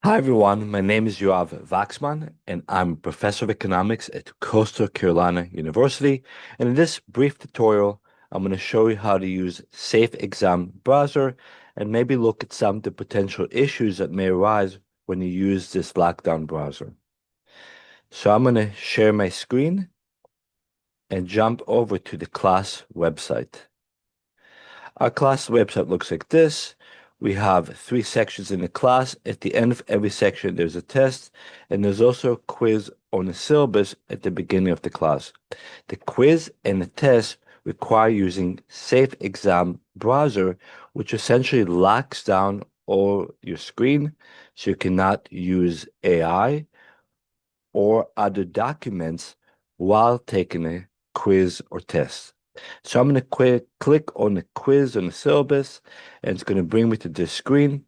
Hi everyone, my name is Yoav Vaxman, and I'm a professor of economics at Coastal Carolina University. And in this brief tutorial, I'm going to show you how to use Safe Exam Browser and maybe look at some of the potential issues that may arise when you use this lockdown browser. So I'm going to share my screen and jump over to the class website. Our class website looks like this. We have 3 sections in the class. At the end of every section, there's a test, and there's also a quiz on the syllabus at the beginning of the class. The quiz and the test require using Safe Exam Browser, which essentially locks down all your screen, so you cannot use AI or other documents while taking a quiz or test. So I'm going to click on the quiz on the syllabus, and it's going to bring me to this screen.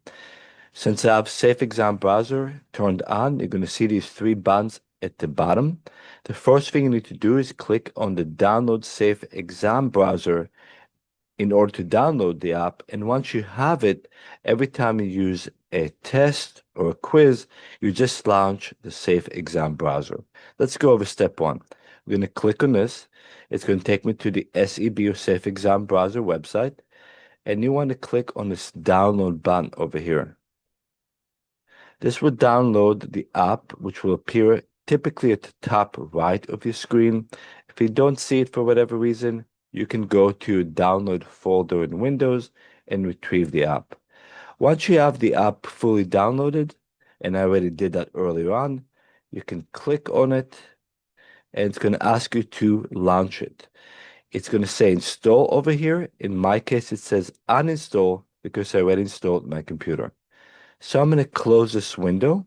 Since I have Safe Exam Browser turned on, you're going to see these 3 buttons at the bottom. The first thing you need to do is click on the Download Safe Exam Browser in order to download the app. And once you have it, every time you use a test or a quiz, you just launch the Safe Exam Browser. Let's go over step 1. We're going to click on this. It's going to take me to the SEB or Safe Exam Browser website. And you want to click on this download button over here. This will download the app, which will appear typically at the top right of your screen. If you don't see it for whatever reason, you can go to download folder in Windows and retrieve the app. Once you have the app fully downloaded, and I already did that earlier on, you can click on it and it's going to ask you to launch it. It's going to say install over here. In my case, it says uninstall because I already installed my computer. So I'm going to close this window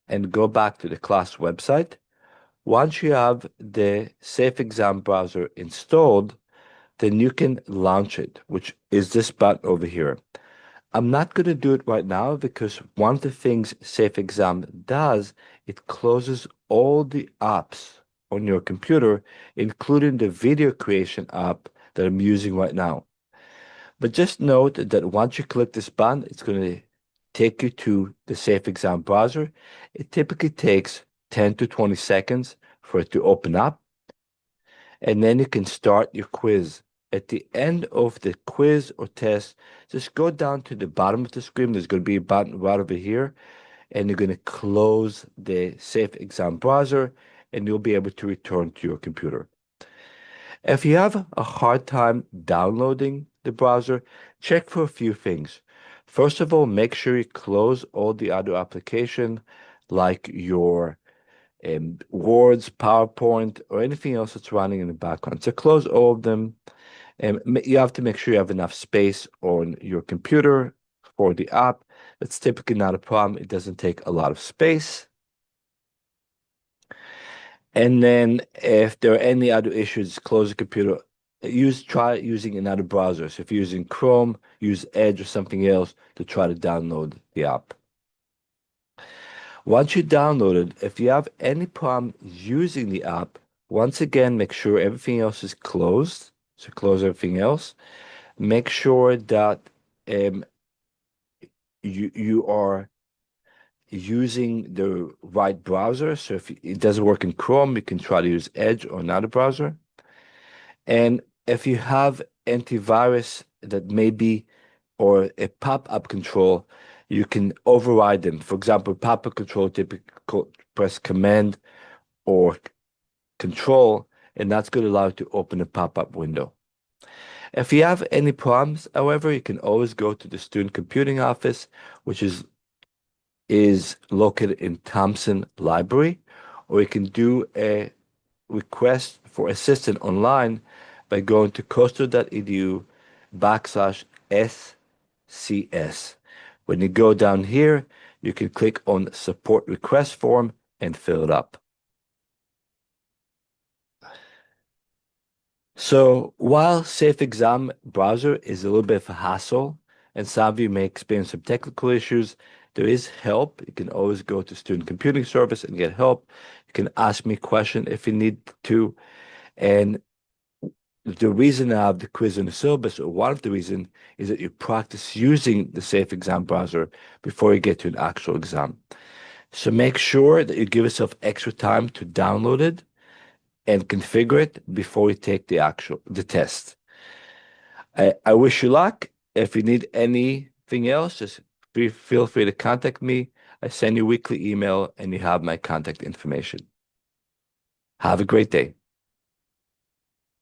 and go back to the class website. Once you have the Safe Exam Browser installed, then you can launch it, which is this button over here. I'm not going to do it right now because one of the things Safe Exam does, it closes all the apps on your computer, including the video creation app that I'm using right now. But just note that once you click this button, it's going to take you to the Safe Exam Browser. It typically takes 10 to 20 seconds for it to open up, and then you can start your quiz. At the end of the quiz or test, just go down to the bottom of the screen. There's going to be a button right over here, and you're going to close the Safe Exam Browser, and you'll be able to return to your computer. If you have a hard time downloading the browser, check for a few things. First of all, make sure you close all the other applications like your Words, PowerPoint, or anything else that's running in the background. So close all of them. And you have to make sure you have enough space on your computer for the app. That's typically not a problem. It doesn't take a lot of space. And then if there are any other issues, close the computer. Try using another browser. So if you're using Chrome, use Edge or something else to try to download the app. Once you download it, if you have any problem using the app, once again, make sure everything else is closed. So close everything else. Make sure that you are using the right browser. So if it doesn't work in Chrome, you can try to use Edge or another browser. And if you have antivirus that may be or a pop-up control, you can override them. For example, pop-up control, typically press Command or Control, and that's going to allow you to open a pop-up window. If you have any problems, however, you can always go to the Student Computing Office, which is located in Thompson Library, or you can do a request for assistance online by going to coastal.edu/SCS. When you go down here, you can click on Support Request Form and fill it up. So while Safe Exam Browser is a little bit of a hassle, and some of you may experience some technical issues, there is help. You can always go to Student Computing Service and get help. You can ask me questions if you need to. And the reason I have the quiz in the syllabus, or one of the reasons, is that you practice using the Safe Exam browser before you get to an actual exam. So make sure that you give yourself extra time to download it and configure it before you take the test. I wish you luck. If you need anything else, just feel free to contact me. I send you weekly email and you have my contact information. Have a great day.